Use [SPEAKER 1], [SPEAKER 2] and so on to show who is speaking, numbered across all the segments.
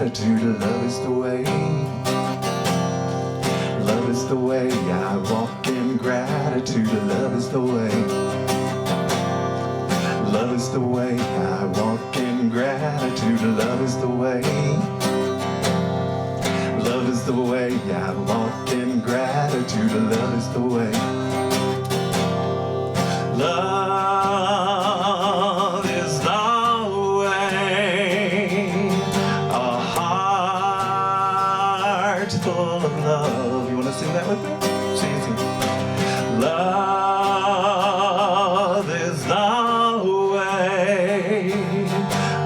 [SPEAKER 1] gratitude. Love is the way. Love is the way I walk in gratitude. Love is the way. Love is the way I walk in gratitude. Love is the way. Love is the way I walk in gratitude. Love is the way. Love is the way. A heart full of love. You want to sing that with me? Sing it, sing it. Love is the way.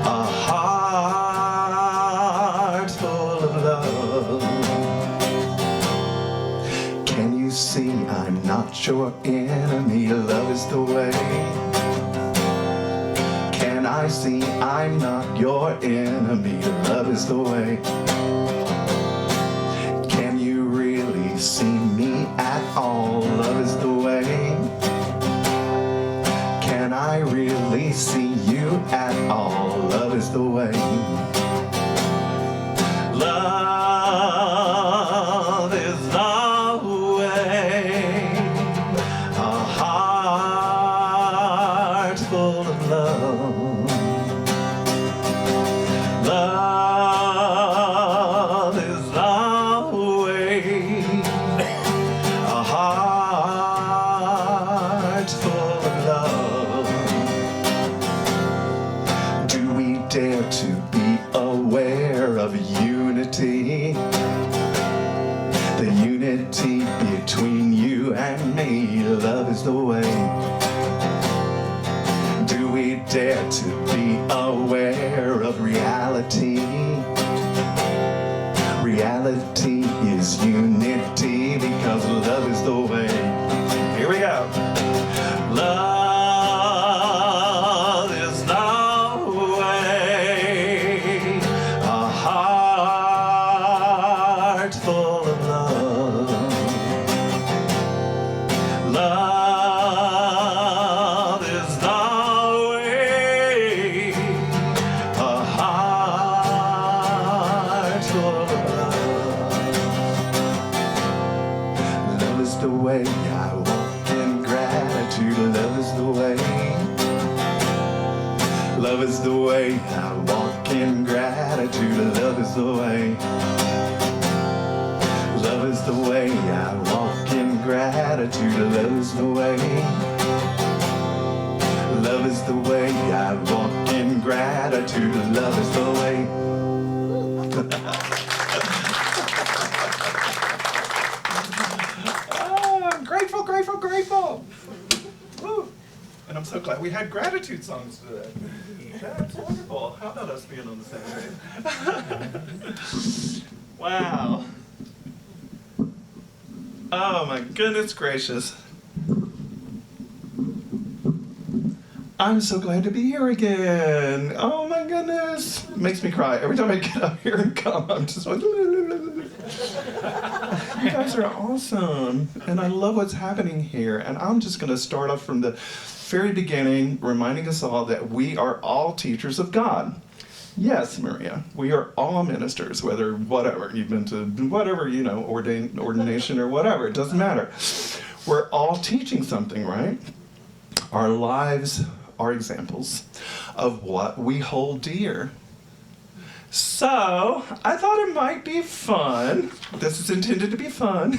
[SPEAKER 1] A heart full of love. Can you see I'm not your enemy? Love is the way. Can I see I'm not your enemy? Love is the way. Can you really see me at all? Love is the way. Can I really see you at all? Love is the way. Love is the way. A heart full of love. Love is the way. A heart full of love. Do we dare to be aware of unity? The unity between you and me. Love is the way. Do we dare to be aware of reality? Reality is unity because love is the way. Here we go. Love is the way. A heart full of love. Love is the way. A heart full of love. Love is the way I walk in gratitude. Love is the way. Love is the way I walk in gratitude. Love is the way. Love is the way I walk in gratitude. Love is the way. Love is the way I walk in gratitude. Love is the way. I'm grateful, grateful, grateful. Woo. And I'm so glad we had gratitude songs today. That's wonderful. How about us being on the same page? Wow. Oh my goodness gracious. I'm so glad to be here again. Oh my goodness. It makes me cry. Every time I get up here and come, I'm just like, you guys are awesome. And I love what's happening here. And I'm just going to start off from the very beginning, reminding us all that we are all teachers of God. Yes, Maria, we are all ministers, whether whatever, you've been to whatever, ordination or whatever, it doesn't matter. We're all teaching something, right? Our lives are examples of what we hold dear. So, I thought it might be fun. This is intended to be fun.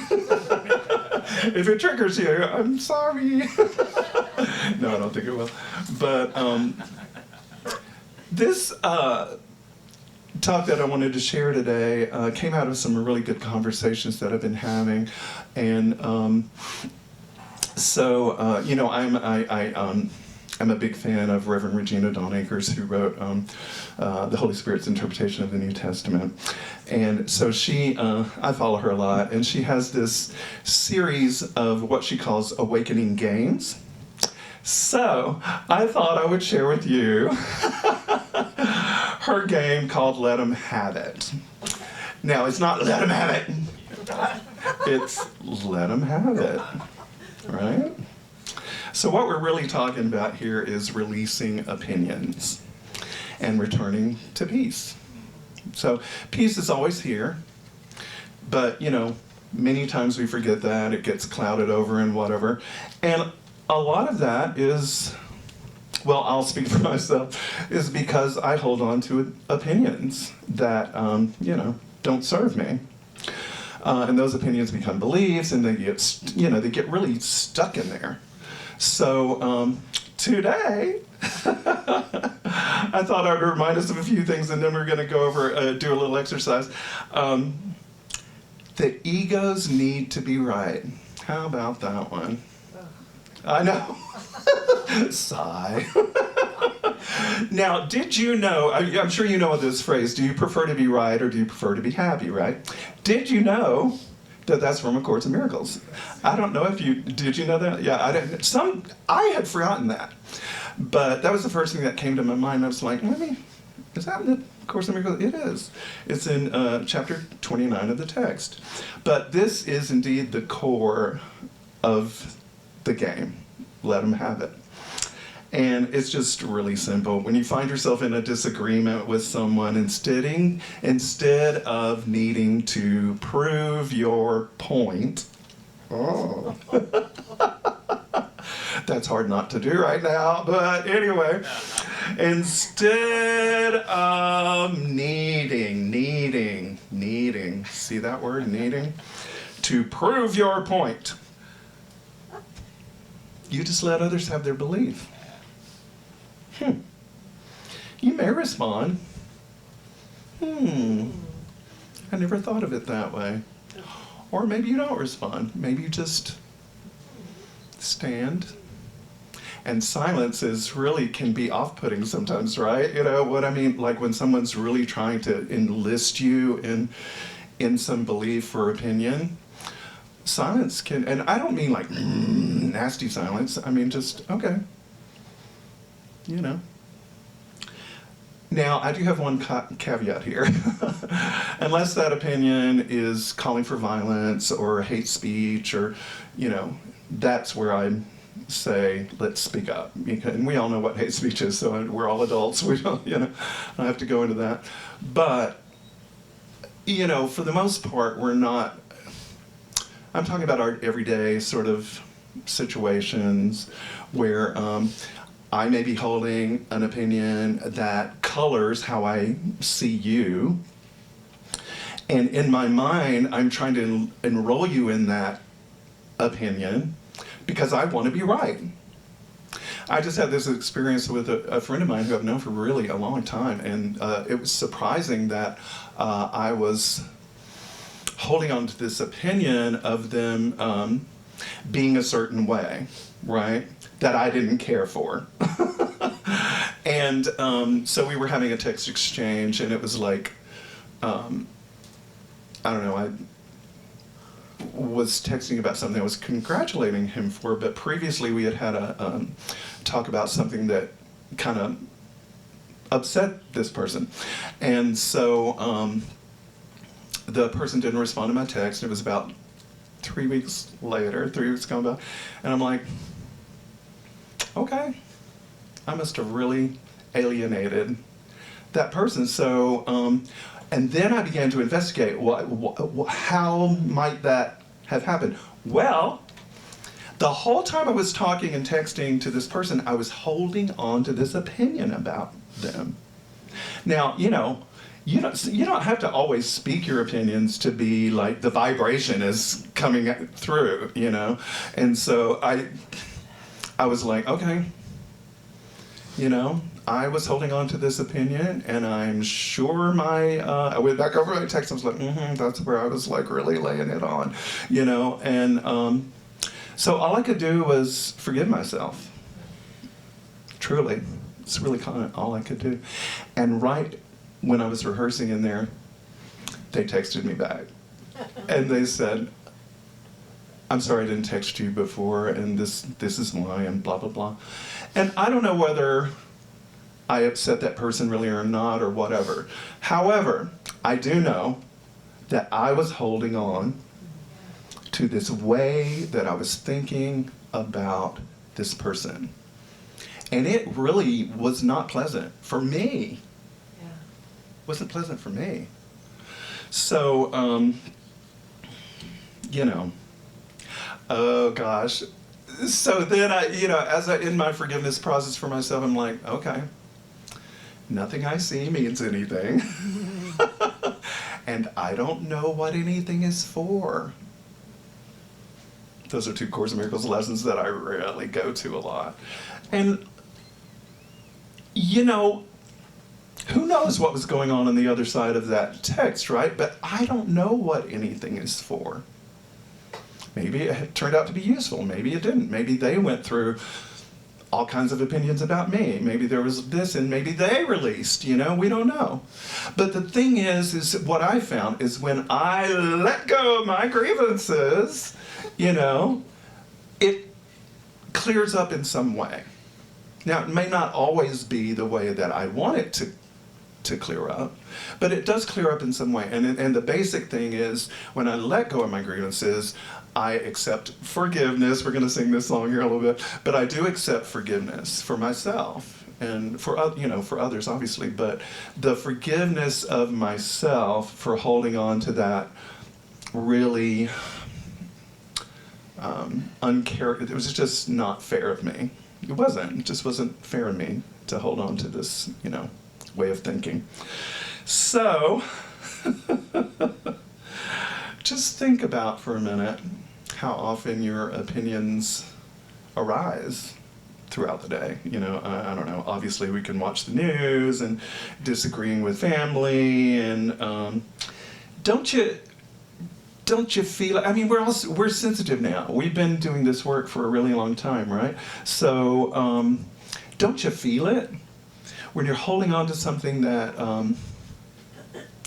[SPEAKER 1] If it triggers you, I'm sorry. No, I don't think it will. But this talk that I wanted to share today came out of some really good conversations that I've been having. And I'm a big fan of Reverend Regina Dawn Akers, who wrote The Holy Spirit's Interpretation of the New Testament. And so I follow her a lot, and she has this series of what she calls awakening games. So I thought I would share with you her game called Let 'em Have It. Now, it's not let 'em have it. It's let 'em have it, right? So what we're really talking about here is releasing opinions and returning to peace. So peace is always here, but, many times we forget that. It gets clouded over and whatever. And a lot of that is, well, I'll speak for myself, is because I hold on to opinions that, don't serve me. And those opinions become beliefs, and they get really stuck in there. So today, I thought I would remind us of a few things, and then we're going to go over, do a little exercise. The egos need to be right. How about that one? I know. Sigh. Now, did you know, I'm sure you know this phrase, do you prefer to be right or do you prefer to be happy, right? Did you know that that's from A Course in Miracles? I don't know if did you know that? Yeah, I had forgotten that. But that was the first thing that came to my mind. I was like, is that in the Course in Miracles? It is. It's in chapter 29 of the text. But this is indeed the core of the game. Let them have it. And it's just really simple. When you find yourself in a disagreement with someone, instead of needing to prove your point, that's hard not to do right now, but anyway, instead of needing, see that word, needing, to prove your point, you just let others have their belief. You may respond, I never thought of it that way. Or maybe you don't respond. Maybe you just stand. And silence can be off-putting sometimes, right? You know what I mean? Like when someone's really trying to enlist you in some belief or opinion. Silence can, and I don't mean like nasty silence. I mean just, okay. Now, I do have one caveat here. Unless that opinion is calling for violence or hate speech or, that's where I say, let's speak up. And we all know what hate speech is, so we're all adults. We don't, I don't have to go into that. But, for the most part, we're not, I'm talking about our everyday sort of situations where I may be holding an opinion that colors how I see you. And in my mind, I'm trying to enroll you in that opinion because I want to be right. I just had this experience with a friend of mine who I've known for really a long time, and it was surprising that I was holding on to this opinion of them being a certain way, right? That I didn't care for. And so we were having a text exchange, and it was like, I don't know, I was texting about something I was congratulating him for, but previously we had a talk about something that kind of upset this person. And so the person didn't respond to my text. It was about 3 weeks gone by, and I'm like, okay, I must have really alienated that person. So, and then I began to investigate, how might that have happened? Well, the whole time I was talking and texting to this person, I was holding on to this opinion about them. Now, you don't have to always speak your opinions to be like the vibration is coming through, And so I was like, okay, I was holding on to this opinion, and I'm sure I went back over my text, I was like, that's where I was like really laying it on, and so all I could do was forgive myself. Truly, it's really kind of all I could do. And right when I was rehearsing in there, they texted me back, and they said, I'm sorry I didn't text you before, and this is why, and blah, blah, blah. And I don't know whether I upset that person really or not or whatever. However, I do know that I was holding on to this way that I was thinking about this person. And it really was not pleasant for me. Wasn't pleasant for me. So, oh gosh. So then as I in my forgiveness process for myself, I'm like, okay, nothing I see means anything. And I don't know what anything is for. Those are two Course in Miracles lessons that I really go to a lot. And, who knows what was going on the other side of that text, right? But I don't know what anything is for. Maybe it turned out to be useful. Maybe it didn't. Maybe they went through all kinds of opinions about me. Maybe there was this and maybe they released, we don't know. But the thing is what I found is when I let go of my grievances, it clears up in some way. Now, it may not always be the way that I want it to clear up, but it does clear up in some way. And the basic thing is when I let go of my grievances, I accept forgiveness. We're going to sing this song here a little bit, but I do accept forgiveness for myself and for others, obviously. But the forgiveness of myself for holding on to that really it was just not fair of me. It wasn't. It just wasn't fair of me to hold on to this, way of thinking. So, just think about for a minute how often your opinions arise throughout the day. I don't know, obviously we can watch the news and disagreeing with family and don't you feel it? I mean, we're sensitive now. We've been doing this work for a really long time, right? So don't you feel it? When you're holding on to something that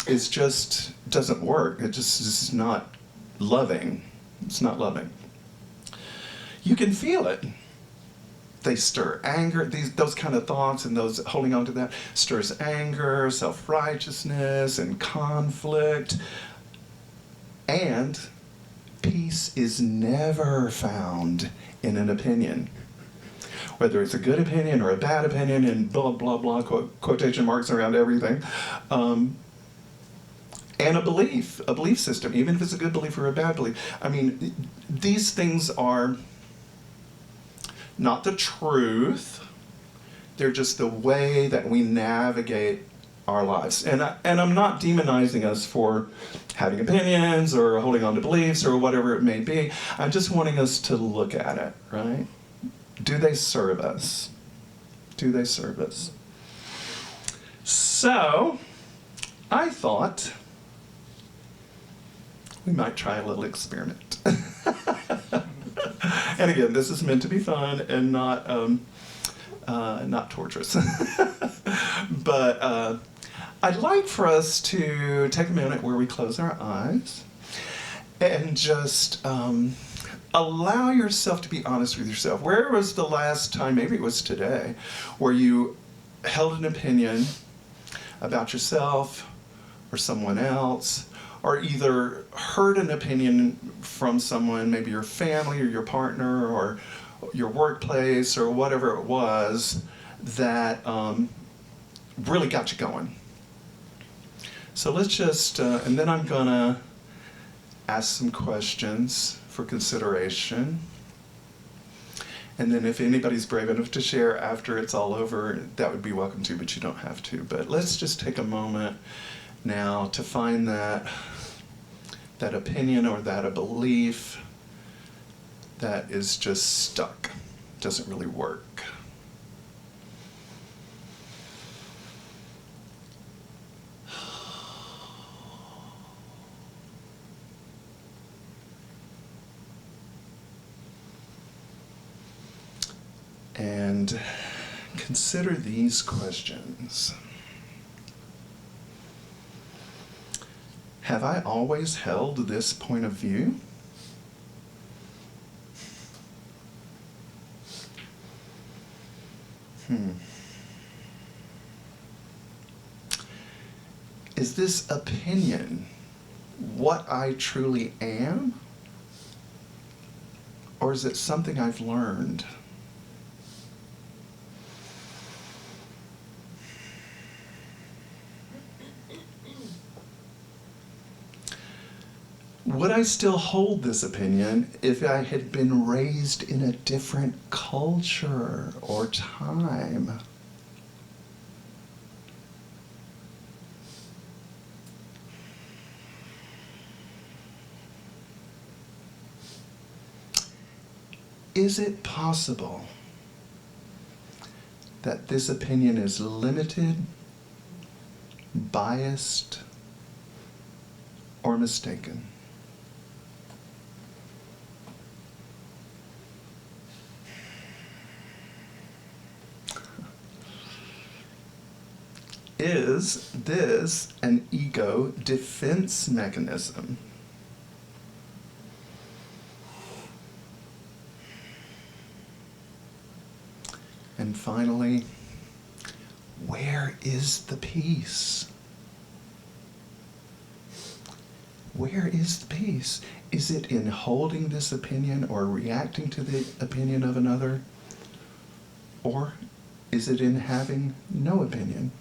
[SPEAKER 1] is just doesn't work, it just is not loving. It's not loving. You can feel it. They stir anger. Those kind of thoughts and those holding on to that stirs anger, self-righteousness, and conflict. And peace is never found in an opinion. Whether it's a good opinion or a bad opinion, and blah, blah, blah, quotation marks around everything. And a belief system, even if it's a good belief or a bad belief. I mean, these things are not the truth. They're just the way that we navigate our lives. And I'm not demonizing us for having opinions or holding on to beliefs or whatever it may be. I'm just wanting us to look at it, right? Do they serve us? Do they serve us? So, I thought we might try a little experiment. And again, this is meant to be fun and not torturous. But I'd like for us to take a minute where we close our eyes and just allow yourself to be honest with yourself. Where was the last time, maybe it was today, where you held an opinion about yourself or someone else, or either heard an opinion from someone, maybe your family or your partner or your workplace or whatever it was, that really got you going. So let's just, and then I'm gonna ask some questions for consideration. And then if anybody's brave enough to share after it's all over, that would be welcome to, but you don't have to. But let's just take a moment now to find that opinion or that a belief that is just stuck, doesn't really work. And consider these questions. Have I always held this point of view? Is this opinion what I truly am? Or is it something I've learned? Would I still hold this opinion if I had been raised in a different culture or time? Is it possible that this opinion is limited, biased, or mistaken? Is this an ego defense mechanism? And finally, where is the peace? Where is the peace? Is it in holding this opinion or reacting to the opinion of another? Or is it in having no opinion?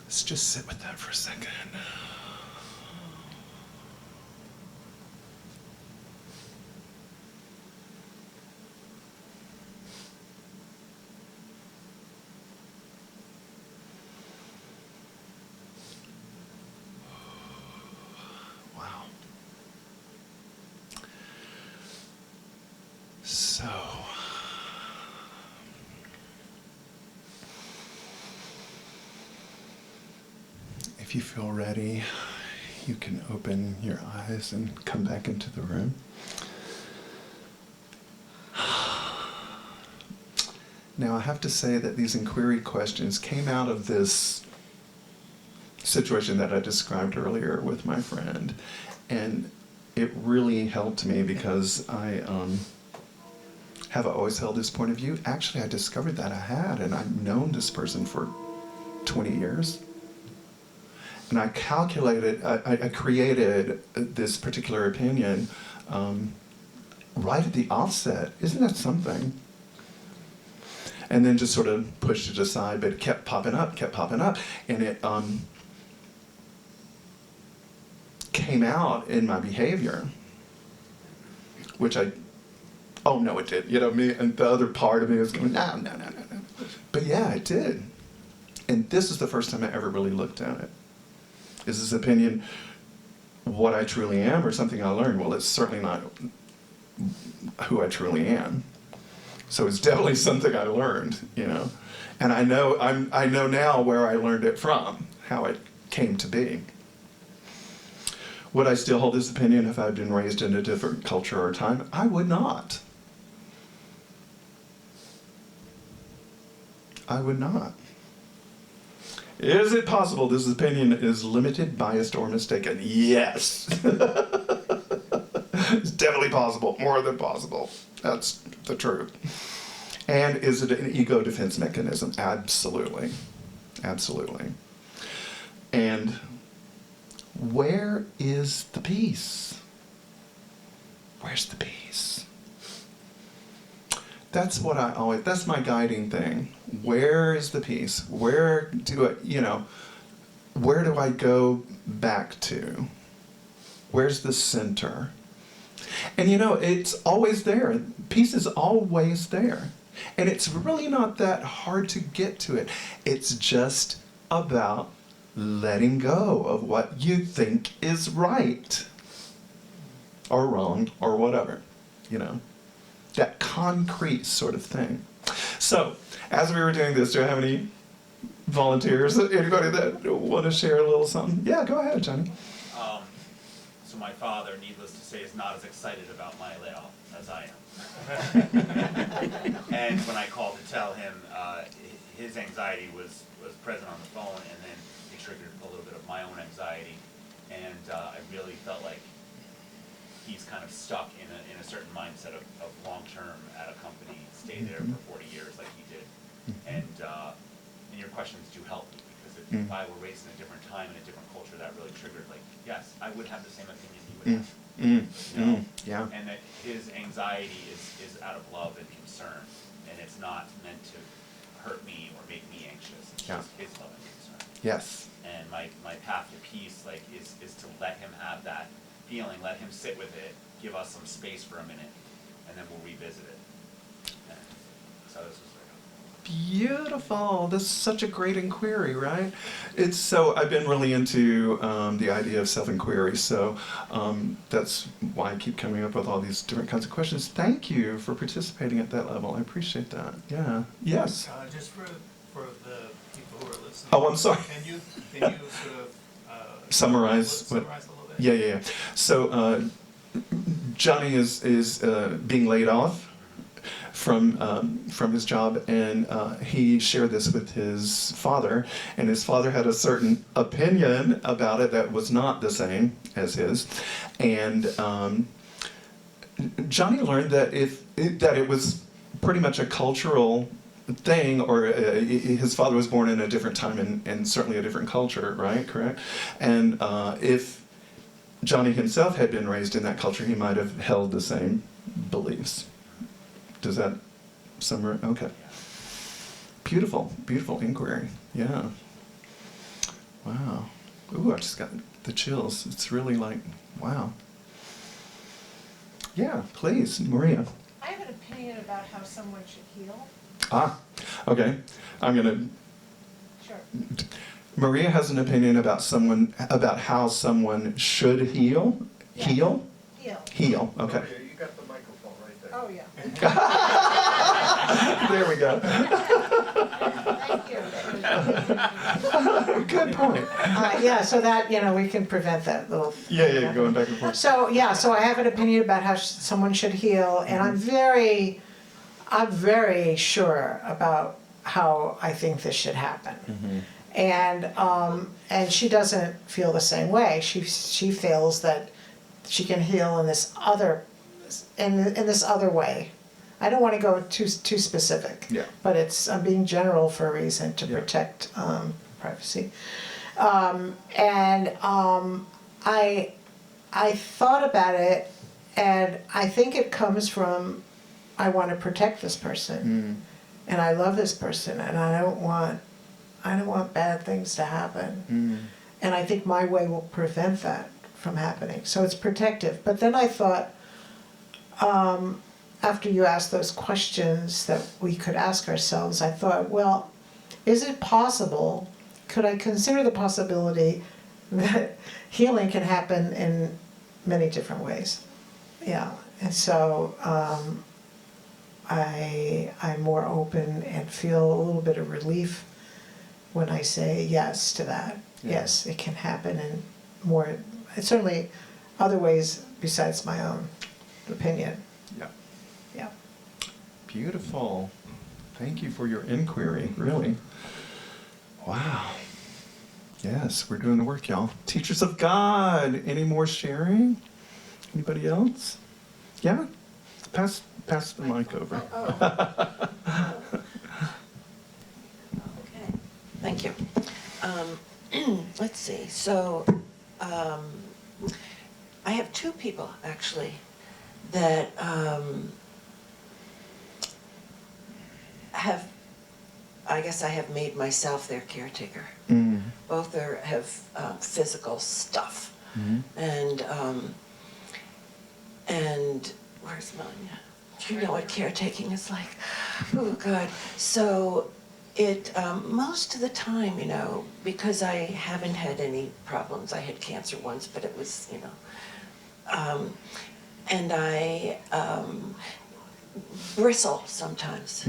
[SPEAKER 1] Let's just sit with that for a second. Wow. So, if you feel ready, you can open your eyes and come back into the room. Now, I have to say that these inquiry questions came out of this situation that I described earlier with my friend, and it really helped me because I have always held this point of view. Actually, I discovered that I had, and I've known this person for 20 years. And I calculated, I created this particular opinion right at the offset. Isn't that something? And then just sort of pushed it aside, but it kept popping up, and it came out in my behavior, which oh no, it did. You know, me and the other part of me was going, no. But yeah, it did. And this is the first time I ever really looked at it. Is this opinion what I truly am or something I learned? Well, it's certainly not who I truly am. So it's definitely something I learned, you know. And I know now where I learned it from, how it came to be. Would I still hold this opinion if I'd been raised in a different culture or time? I would not. I would not. Is it possible this opinion is limited, biased, or mistaken? Yes. It's definitely possible, more than possible. That's the truth. And is it an ego defense mechanism? Absolutely. Absolutely. And where is the peace? Where's the peace? That's what that's my guiding thing. Where is the peace? Where do I go back to? Where's the center? And it's always there. Peace is always there. And it's really not that hard to get to it. It's just about letting go of what you think is right or wrong or whatever, that concrete sort of thing. So, as we were doing this, do I have any volunteers? Anybody that want to share a little something? Yeah, go ahead, Johnny.
[SPEAKER 2] So my father, needless to say, is not as excited about my layoff as I am. And when I called to tell him, his anxiety was present on the phone, and then it triggered a little bit of my own anxiety. And I really felt like he's kind of stuck in a certain mindset of long-term at a company, stay there for 40 years like he did. And your questions do help me, because if I were raised in a different time in a different culture, that really triggered, like, yes, I would have the same opinion he would have.
[SPEAKER 1] Yeah.
[SPEAKER 2] And that his anxiety is out of love and concern, and it's not meant to hurt me or make me anxious. It's just his love and concern.
[SPEAKER 1] Yes.
[SPEAKER 2] my path to peace, like, is to let him have that feeling, let him sit with it, give us some space for a minute, and then we'll revisit it. And so this was
[SPEAKER 1] Beautiful. This is such a great inquiry, right? It's so I've been really into the idea of self-inquiry, so that's why I keep coming up with all these different kinds of questions. Thank you for participating at that level. I appreciate that. Yeah. Yes.
[SPEAKER 3] Just for the people who are listening.
[SPEAKER 1] Oh, I'm sorry.
[SPEAKER 3] Can you sort of
[SPEAKER 1] Summarize what?
[SPEAKER 3] summarize a little bit?
[SPEAKER 1] Yeah. So Johnny is being laid off from his job, and he shared this with his father, and his father had a certain opinion about it that was not the same as his, and Johnny learned that it was pretty much a cultural thing, or his father was born in a different time and certainly a different culture, right? Correct? And if Johnny himself had been raised in that culture, he might have held the same beliefs. Does that summarize? Okay. Beautiful, beautiful inquiry. Yeah. Wow. Ooh, I just got the chills. It's really like, wow. Yeah, please, Maria.
[SPEAKER 4] I have an opinion about how someone should heal.
[SPEAKER 1] Okay. I'm gonna.
[SPEAKER 4] Sure.
[SPEAKER 1] Maria has an opinion about how someone should heal.
[SPEAKER 4] Yeah.
[SPEAKER 1] Heal.
[SPEAKER 4] Heal.
[SPEAKER 1] Okay.
[SPEAKER 5] Maria, you got the microphone right there.
[SPEAKER 4] Oh, yeah.
[SPEAKER 1] There we go.
[SPEAKER 4] Thank you.
[SPEAKER 1] Good point.
[SPEAKER 4] Yeah, so that, we can prevent that little.
[SPEAKER 1] Yeah, going back and forth.
[SPEAKER 4] So I have an opinion about how someone should heal, and I'm very sure about how I think this should happen.
[SPEAKER 1] Mm-hmm.
[SPEAKER 4] And she doesn't feel the same way. She feels that she can heal in this other way. I don't want to go too specific.
[SPEAKER 1] Yeah.
[SPEAKER 4] But I'm being general for a reason, to
[SPEAKER 1] Yeah.
[SPEAKER 4] protect privacy. I thought about it, and I think it comes from, I want to protect this person, and I love this person, and I don't want bad things to happen. And I think my way will prevent that from happening. So it's protective. But then I thought, after you asked those questions that we could ask ourselves, I thought, well, is it possible, could I consider the possibility that healing can happen in many different ways? Yeah, and so I'm more open and feel a little bit of relief when I say yes to that.
[SPEAKER 1] Yeah.
[SPEAKER 4] Yes, it can happen in more, certainly other ways besides my own opinion.
[SPEAKER 1] Yeah.
[SPEAKER 4] Yeah.
[SPEAKER 1] Beautiful. Thank you for your inquiry, really. Wow. Yes, we're doing the work, y'all. Teachers of God. Any more sharing? Anybody else? Yeah? Pass the mic over.
[SPEAKER 6] Okay, thank you. Let's see, so I have two people actually that I guess I have made myself their caretaker. Both have physical stuff. And where's mine? Do you know what caretaking is like? Oh, God. So it, most of the time, because I haven't had any problems, I had cancer once, but it was, and I bristle sometimes.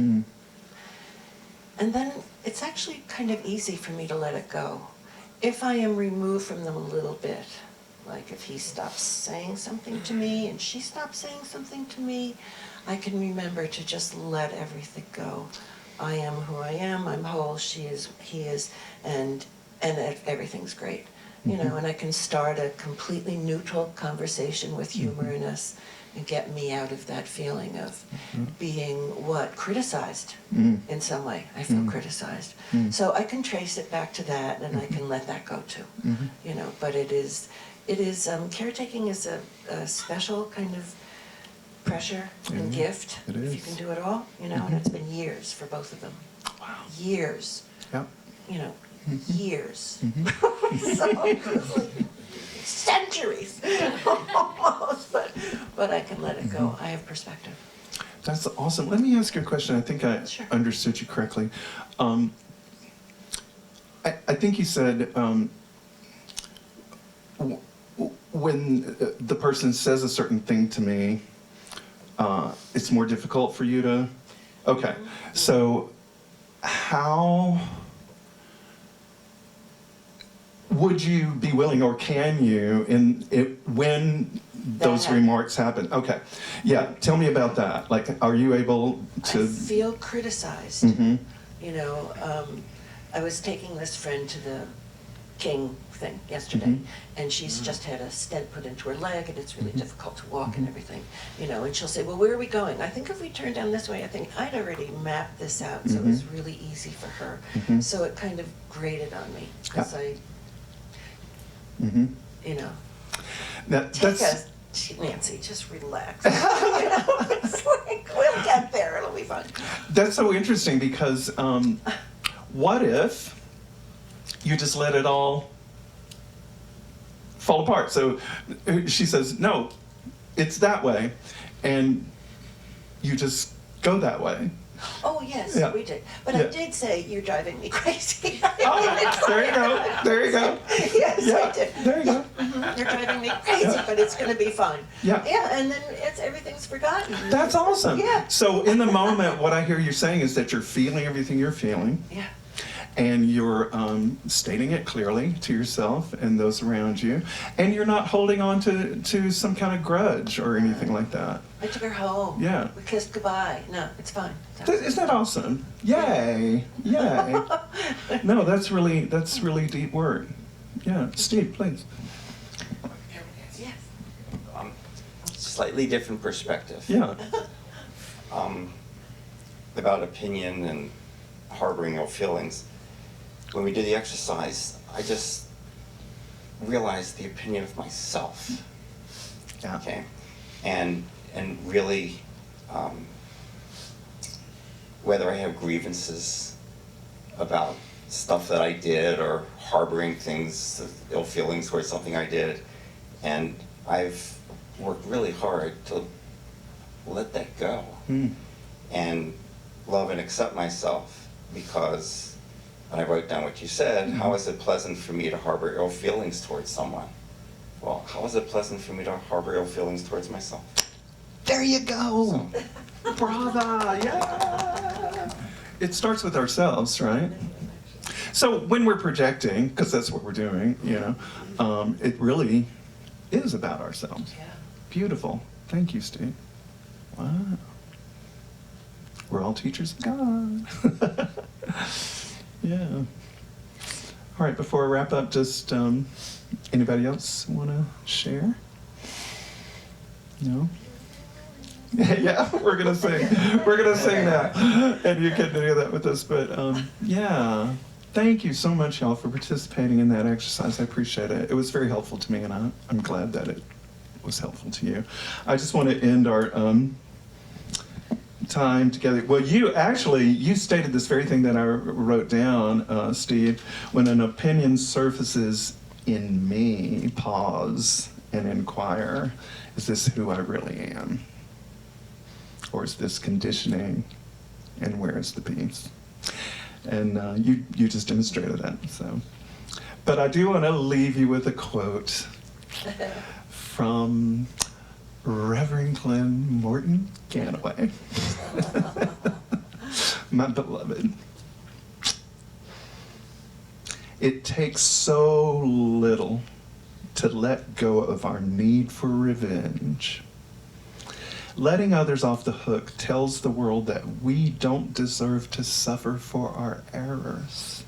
[SPEAKER 6] And then it's actually kind of easy for me to let it go. If I am removed from them a little bit, like if he stops saying something to me and she stops saying something to me, I can remember to just let everything go. I am who I am, I'm whole, she is, he is, and everything's great. And I can start a completely neutral conversation with humor in us and get me out of that feeling of being criticized in some way. I feel criticized. So I can trace it back to that, and I can let that go too. But it is caretaking is a special kind of pressure and gift,
[SPEAKER 1] It
[SPEAKER 6] if you
[SPEAKER 1] is.
[SPEAKER 6] can do it all, and it's been years for both of them.
[SPEAKER 1] Wow.
[SPEAKER 6] Years.
[SPEAKER 1] Yep.
[SPEAKER 6] years. So it was like centuries almost, but I can let it go. I have perspective.
[SPEAKER 1] That's awesome. Let me ask you a question. I think I
[SPEAKER 6] Sure.
[SPEAKER 1] understood you correctly. I think you said when the person says a certain thing to me, it's more difficult for you to. Okay. So, how would you be willing, or can you, when those
[SPEAKER 6] happened.
[SPEAKER 1] remarks happen? Okay. Yeah. Tell me about that. Like, are you able to?
[SPEAKER 6] I feel criticized.
[SPEAKER 1] Mhm.
[SPEAKER 6] You know, I was taking this friend to the King thing yesterday,
[SPEAKER 1] Mhm.
[SPEAKER 6] and she's just had a stent put into her leg, and it's really
[SPEAKER 1] Mhm.
[SPEAKER 6] difficult to walk and everything. You know, and she'll say, "Well, where are we going?" I think if we turn down this way, I think I'd already mapped this out, so it was really easy for her.
[SPEAKER 1] Mhm.
[SPEAKER 6] So it kind of grated on me because
[SPEAKER 1] Mhm.
[SPEAKER 6] you know,
[SPEAKER 1] That's.
[SPEAKER 6] Nancy, just relax. You know, it's like, we'll get there, it'll be fun.
[SPEAKER 1] That's so interesting because what if you just let it all fall apart? So she says, no, it's that way. And you just go that way.
[SPEAKER 6] Oh, yes,
[SPEAKER 1] Yeah.
[SPEAKER 6] we did. But
[SPEAKER 1] Yeah.
[SPEAKER 6] I did say, "You're driving me crazy."
[SPEAKER 1] Oh, there you go. There you go.
[SPEAKER 6] Yes,
[SPEAKER 1] Yeah,
[SPEAKER 6] I did.
[SPEAKER 1] there you go.
[SPEAKER 6] You're driving me crazy,
[SPEAKER 1] Yeah.
[SPEAKER 6] but it's gonna be fun.
[SPEAKER 1] Yeah.
[SPEAKER 6] Yeah, and then everything's forgotten.
[SPEAKER 1] That's awesome.
[SPEAKER 6] Yeah.
[SPEAKER 1] So in the moment, what I hear you saying is that you're feeling everything you're feeling.
[SPEAKER 6] Yeah.
[SPEAKER 1] And you're stating it clearly to yourself and those around you, and you're not holding on to some kind of grudge or anything like that.
[SPEAKER 6] I took her home.
[SPEAKER 1] Yeah.
[SPEAKER 6] We kissed goodbye. No, it's fine.
[SPEAKER 1] Isn't that awesome? Yay! Yay! No, that's really deep work. Yeah, Steve, please.
[SPEAKER 6] Yes.
[SPEAKER 7] Slightly different perspective.
[SPEAKER 1] Yeah.
[SPEAKER 7] About opinion and harboring ill feelings. When we did the exercise, I just realized the opinion of myself.
[SPEAKER 1] Yeah.
[SPEAKER 7] Okay, and really, whether I have grievances about stuff that I did or harboring things, ill feelings towards something I did, and I've worked really hard to let that go and love and accept myself, because when I wrote down what you said, how is it pleasant for me to harbor ill feelings towards someone? Well, how is it pleasant for me to harbor ill feelings towards myself?
[SPEAKER 1] There you go. Brava! Yeah. It starts with ourselves, right? So when we're projecting, because that's what we're doing, you know, it really is about ourselves.
[SPEAKER 6] Yeah.
[SPEAKER 1] Beautiful. Thank you, Steve. Wow. We're all teachers of God. Yeah. All right, before I wrap up, just anybody else want to share? No? Yeah, we're going to sing. We're going to sing now. And you can do that with us. But yeah, thank you so much, y'all, for participating in that exercise. I appreciate it. It was very helpful to me, and I'm glad that it was helpful to you. I just want to end our time together. Well, you stated this very thing that I wrote down, Steve. When an opinion surfaces in me, pause and inquire, is this who I really am? Or is this conditioning? And where is the peace? And you just demonstrated that. So, but I do want to leave you with a quote from Reverend Glenn Morton Ganaway, my beloved. It takes so little to let go of our need for revenge. Letting others off the hook tells the world that we don't deserve to suffer for our errors.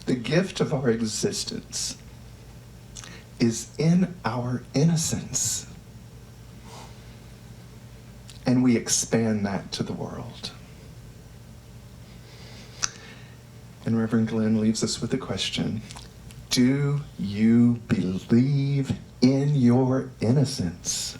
[SPEAKER 1] The gift of our existence is in our innocence, and we expand that to the world. And Reverend Glenn leaves us with a question. Do you believe in your innocence?